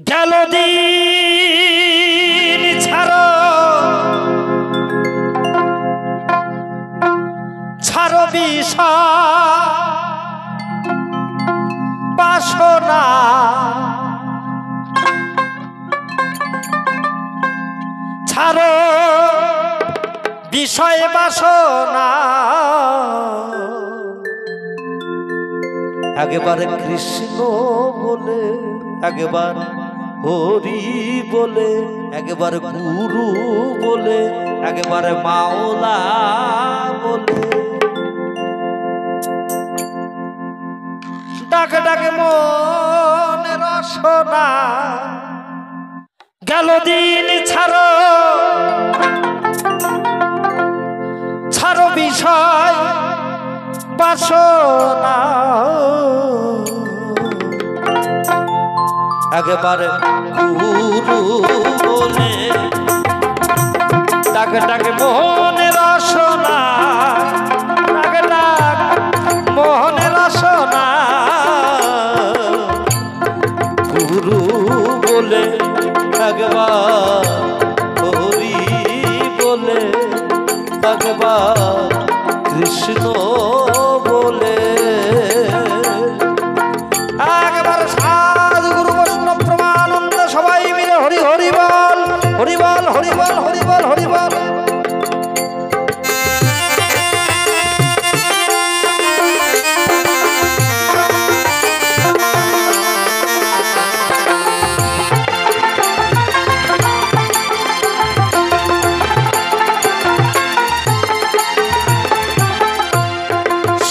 গেল দিন ছাড়ো ছাড়ো বিষয় বাসনা ছাড়ো বিষয় বাসনা একবারে কৃষ্ণ বলে একবার হরি বলে একবার গুরু বলে একবার মাওলা বলে ডাকে ডাকে মনে রসনা গেল দিন ছাড়ো ছাড়ো বিষয় বাসনা একবারে গুরু বলে ডাকে ডাকে মোহনে রসনা ডাকে ডাক মোহনে রসনা গুরু বলে একবার হরি বলে একবার কৃষ্ণ বলে একবার সাধুগুরু বৈষ্ণব প্রমানন্দ সবাই মিলে হরি হরি বল হরি বল হরি বল হরি বল হরি বল।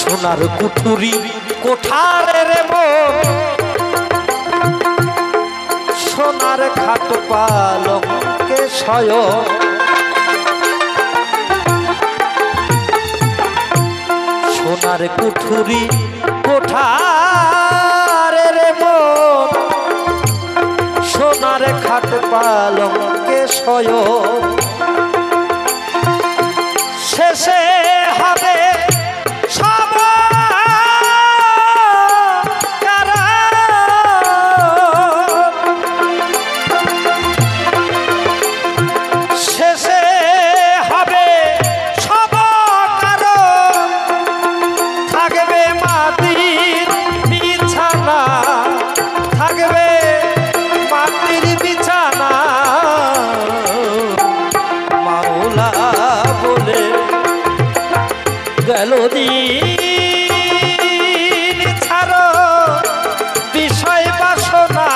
সোনার কুঠুরি কোঠারে রে মন সোনার খাট পালঙ্কে শয়ন সোনার কুঠুরি কোঠারে রে মন সোনার খাট পালঙ্কে শয়ন শেষে হবে গেল দিন ছাড়ো বিষয় বাসনা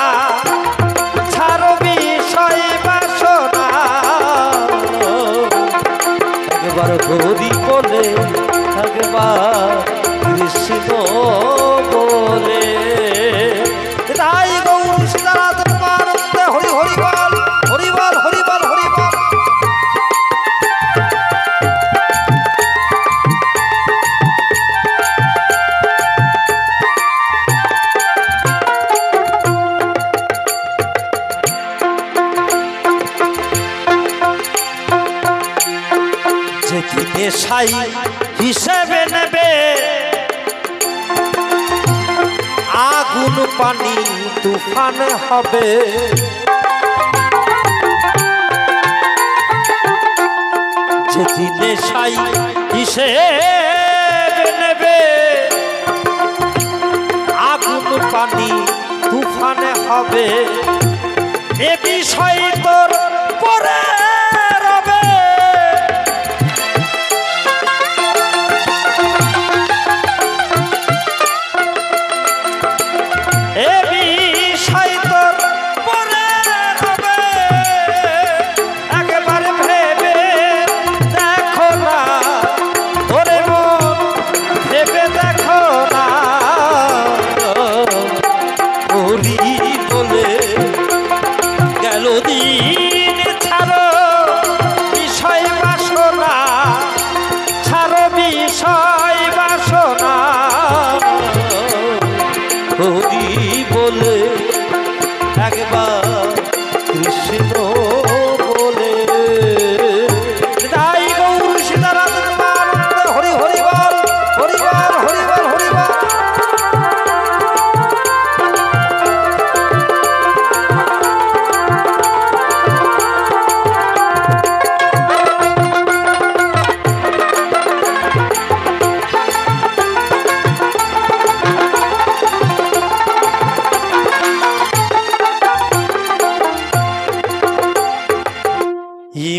ছাড়ো বিষয় বাসনা একবার হরি বলে একবার কৃষ্ণ বলে তাই গৌর সীতারা তোমার হরি হরি বল হরি বল হরি বল হরি বল। সাই হিসেবে নেবে আগুন পানি তুফান হবে যেদিনে সাই হিসেবে নেবে আগুন পানি তুফান হবে এ বিষয় তোর পরে হরি বলে একবার কৃষ্ণ বলে তাই গৌর সীতারা হরি হরি বল হরি বল হরি বল হরি বল।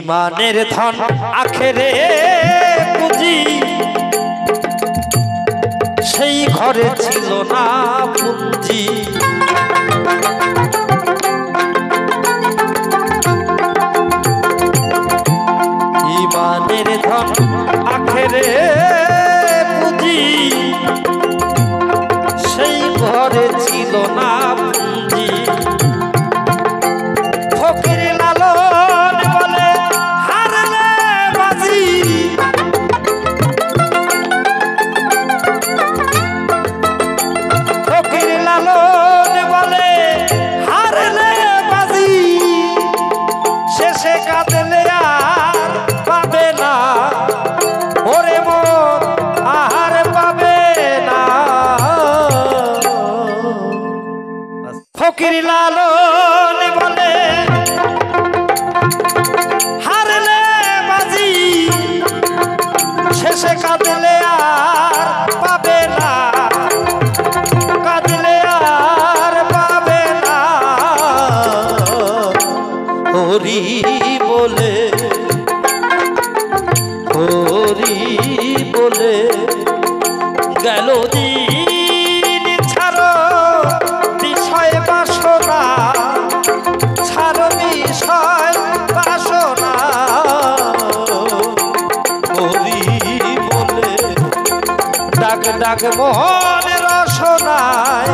ইমানের ধন আখেরে পুঁজি সেই ঘরে ছিল না পুঁজি ইমানের ধন আখেরে পুঁজি সেই ঘরে ছিল না পুঁজি ফকির লালন বলে হারলে বাজি ফকির লালন বলে হারলে বাজি শেষে কাঁদলে আর পাবে না ওরে মন আর পাবে না ফকির লালন বলে হারলে বাজি শেষে কাঁদলে আর পাবে না কাঁদলে আর পাবে না হরি বলে হরি বলে গেল দিন ছাড়ো বিষয় বাসনা ছাড়ো বিষয় বাসনা হরি বলে ডাক ডাক মোহনের রসনায়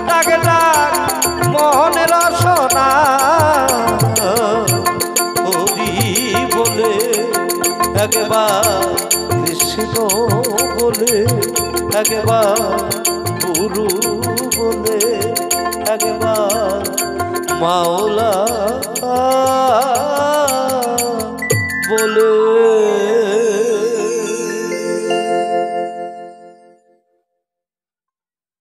ডাক ডাক মোহনের রসনায় হরি বলে একবার কৃষ্ণ বলে একবার গুরু বলে একবার মাওলা বলে